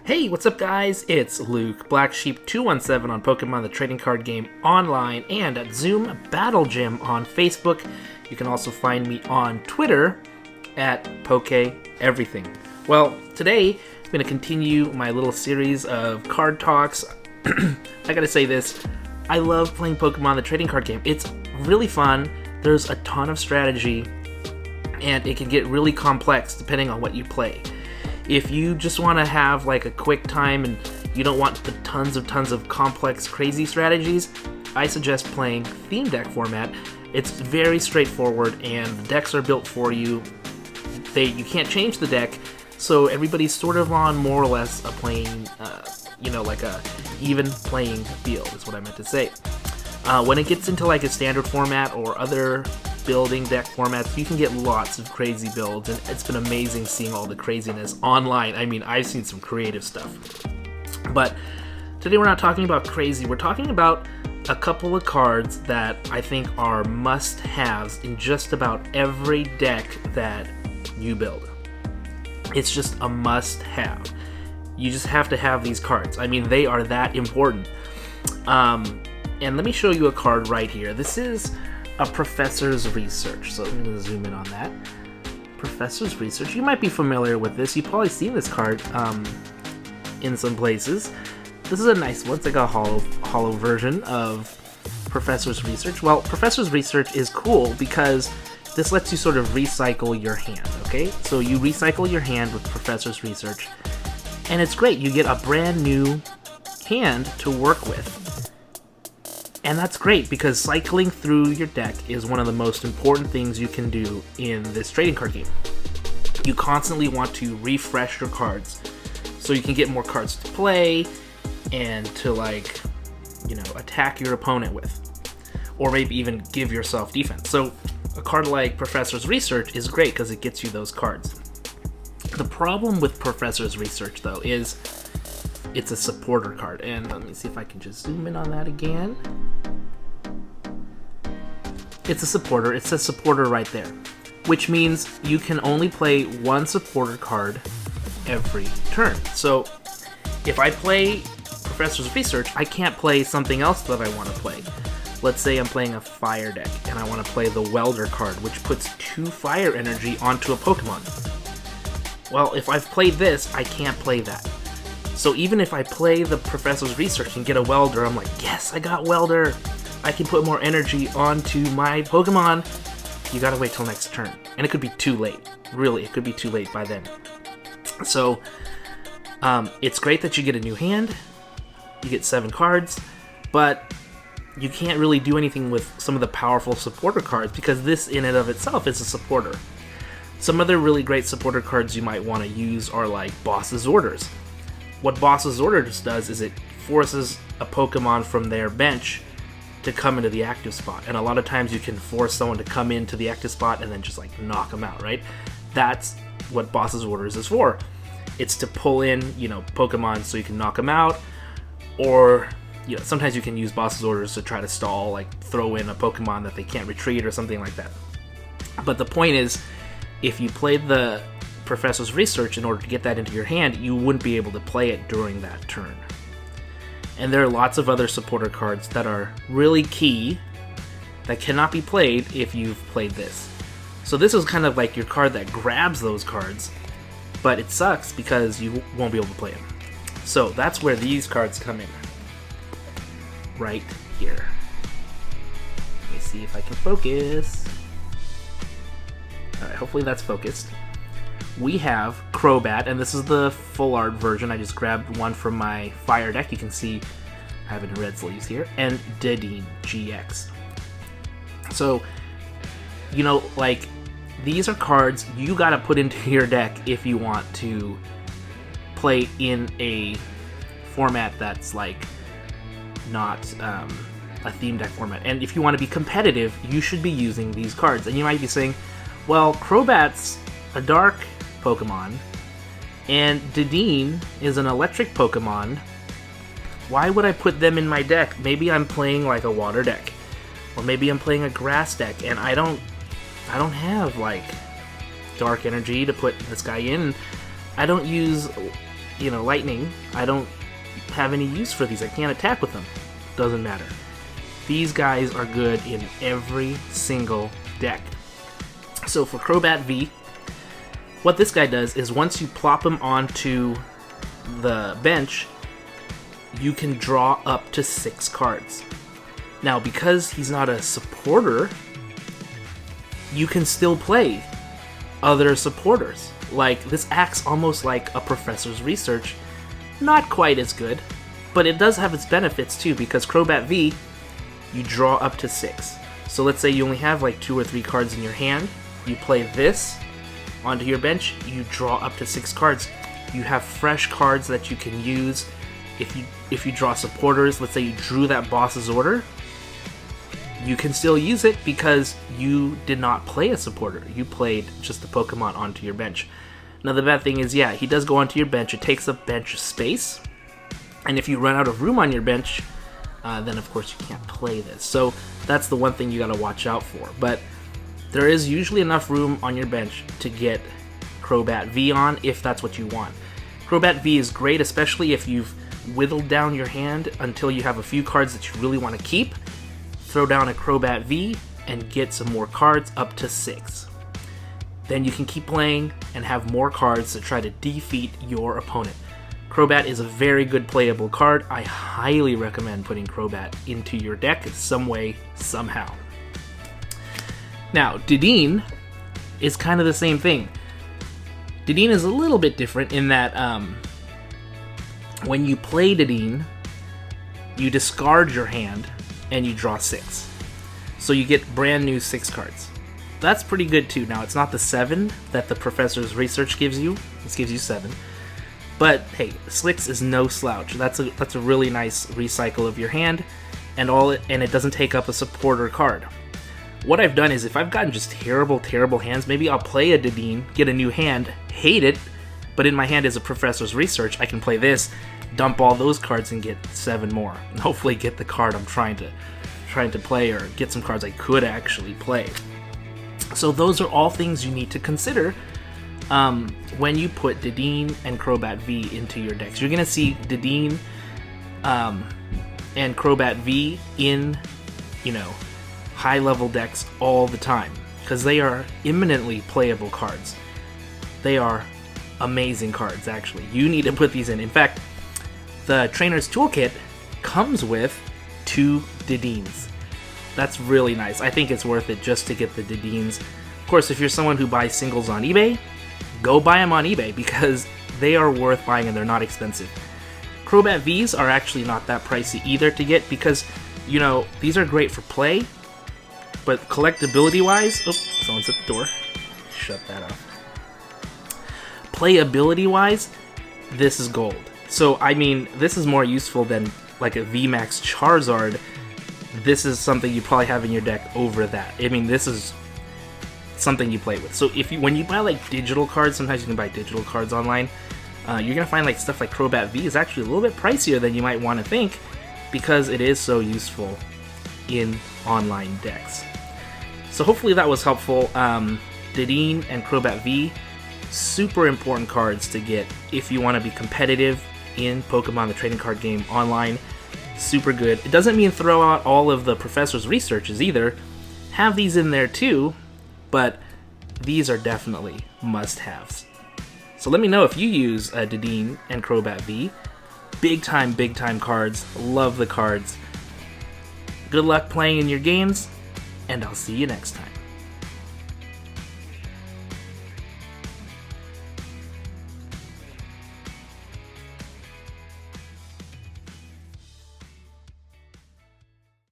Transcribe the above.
Hey, what's up guys? It's Luke, Black Sheep 217 on Pokemon the Trading Card Game online and at Zoom Battle Gym on Facebook. You can also find me on Twitter at PokeEverything. Well, today I'm going to continue my little series of card talks. I gotta say this, I love playing Pokemon the Trading Card Game. It's really fun, there's a ton of strategy, and it can get really complex depending on what you play. If you just want to have like a quick time and you don't want the tons of complex, crazy strategies, I suggest playing theme deck format. It's very straightforward and the decks are built for you. You can't change the deck, so everybody's sort of on more or less a playing, like a even playing field is what I meant to say. When it gets into like a standard format or other building deck formats, you can get lots of crazy builds, and it's been amazing seeing all the craziness online. I mean, I've seen some creative stuff. But today we're not talking about crazy, we're talking about a couple of cards that I think are must-haves in just about every deck that you build. It's just a must-have. You just have to have these cards. I mean, they are that important. And let me show you a card right here. This is a Professor's Research. So I'm going to zoom in on that. Professor's Research. You might be familiar with this. You've probably seen this card in some places. This is a nice one. It's like a hollow version of Professor's Research. Well, Professor's Research is cool because this lets you sort of recycle your hand, okay? So you recycle your hand with Professor's Research, and it's great. You get a brand new hand to work with. And that's great because cycling through your deck is one of the most important things you can do in this trading card game. You constantly want to refresh your cards so you can get more cards to play and to attack your opponent with, or maybe even give yourself defense. So a card like Professor's Research is great because it gets you those cards. The problem with Professor's Research though is it's a supporter card, and let me see if I can just zoom in on that again. It's a supporter. It says supporter right there, which means you can only play one supporter card every turn. So if I play Professor's Research, I can't play something else that I want to play. Let's say I'm playing a fire deck and I want to play the Welder card, which puts 2 fire energy onto a Pokemon. Well, if I've played this, I can't play that. So even if I play the Professor's Research and get a Welder, I'm like, yes, I got Welder! I can put more energy onto my Pokemon. You gotta wait till next turn. And it could be too late. Really, it could be too late by then. So, it's great that you get a new hand. You get 7 cards. But you can't really do anything with some of the powerful supporter cards because this in and of itself is a supporter. Some other really great supporter cards you might want to use are like Boss's Orders. What Boss's Orders does is it forces a Pokemon from their bench to come into the active spot. And a lot of times you can force someone to come into the active spot and then just like knock them out, right? That's what Boss's Orders is for. It's to pull in, Pokemon so you can knock them out, or, sometimes you can use Boss's Orders to try to stall, like throw in a Pokemon that they can't retreat or something like that. But the point is, if you played the Professor's Research in order to get that into your hand, you wouldn't be able to play it during that turn. And there are lots of other supporter cards that are really key that cannot be played if you've played this. So this is kind of like your card that grabs those cards, but it sucks because you won't be able to play them. So that's where these cards come in. Right here. Let me see if I can focus. Alright, hopefully that's focused. We have Crobat, and this is the full art version. I just grabbed one from my fire deck. You can see I have it in red sleeves here. And Dedenne GX. So, these are cards you gotta put into your deck if you want to play in a format that's not a theme deck format. And if you want to be competitive, you should be using these cards. And you might be saying, well, Crobat's a dark Pokemon, and Dedenne is an electric Pokemon. Why would I put them in my deck? Maybe I'm playing like a water deck, or maybe I'm playing a grass deck, and I don't have dark energy to put this guy in. I don't use lightning, I don't have any use for these. I can't attack with them. Doesn't matter. These guys are good in every single deck. So for Crobat V, what this guy does is once you plop him onto the bench, you can draw up to 6 cards. Now, because he's not a supporter, you can still play other supporters. Like, this acts almost like a Professor's Research. Not quite as good, but it does have its benefits too, because Crobat V, you draw up to 6. So let's say you only have like 2 or 3 cards in your hand, you play this onto your bench, you draw up to 6 cards. You have fresh cards that you can use. If you draw supporters, let's say you drew that boss's order, you can still use it because you did not play a supporter. You played just the Pokemon onto your bench. Now the bad thing is, yeah, he does go onto your bench. It takes up bench space. And if you run out of room on your bench, then of course you can't play this. So that's the one thing you gotta watch out for. But there is usually enough room on your bench to get Crobat V on if that's what you want. Crobat V is great, especially if you've whittled down your hand until you have a few cards that you really want to keep. Throw down a Crobat V and get some more cards up to 6. Then you can keep playing and have more cards to try to defeat your opponent. Crobat is a very good playable card. I highly recommend putting Crobat into your deck some way, somehow. Now, Dedenne is kind of the same thing. Dedenne is a little bit different in that when you play Dedenne, you discard your hand and you draw 6. So you get brand new 6 cards. That's pretty good too. Now, it's not the 7 that the Professor's Research gives you. This gives you 7. But hey, 6 is no slouch. That's a really nice recycle of your hand, and it doesn't take up a supporter card. What I've done is, if I've gotten just terrible hands, maybe I'll play a Dedenne, get a new hand, hate it, but in my hand is a Professor's Research. I can play this, dump all those cards, and get 7 more, and hopefully get the card I'm trying to play, or get some cards I could actually play. So those are all things you need to consider when you put Dedenne and Crobat V into your decks. You're going to see Dedenne and Crobat V in, high-level decks all the time, because they are eminently playable cards. They are amazing cards, actually. You need to put these in. In fact, the Trainer's Toolkit comes with 2 Dedennes. That's really nice. I think it's worth it just to get the Dedennes. Of course, if you're someone who buys singles on eBay, go buy them on eBay, because they are worth buying and they're not expensive. Crobat Vs are actually not that pricey either to get, because, these are great for play, but collectability-wise... Oh, someone's at the door. Shut that off. Playability-wise, this is gold. So, this is more useful than, like, a VMAX Charizard. This is something you probably have in your deck over that. This is something you play with. So, when you buy, like, digital cards, sometimes you can buy digital cards online, you're going to find, like, stuff like Crobat V is actually a little bit pricier than you might want to think, because it is so useful in online decks. So hopefully that was helpful. Dedenne and Crobat V, super important cards to get if you want to be competitive in Pokemon the trading card game online. Super good. It doesn't mean throw out all of the Professor's Researches either. Have these in there too, but these are definitely must-haves. So let me know if you use Dedenne and Crobat V. Big time cards. Love the cards. Good luck playing in your games, and I'll see you next time.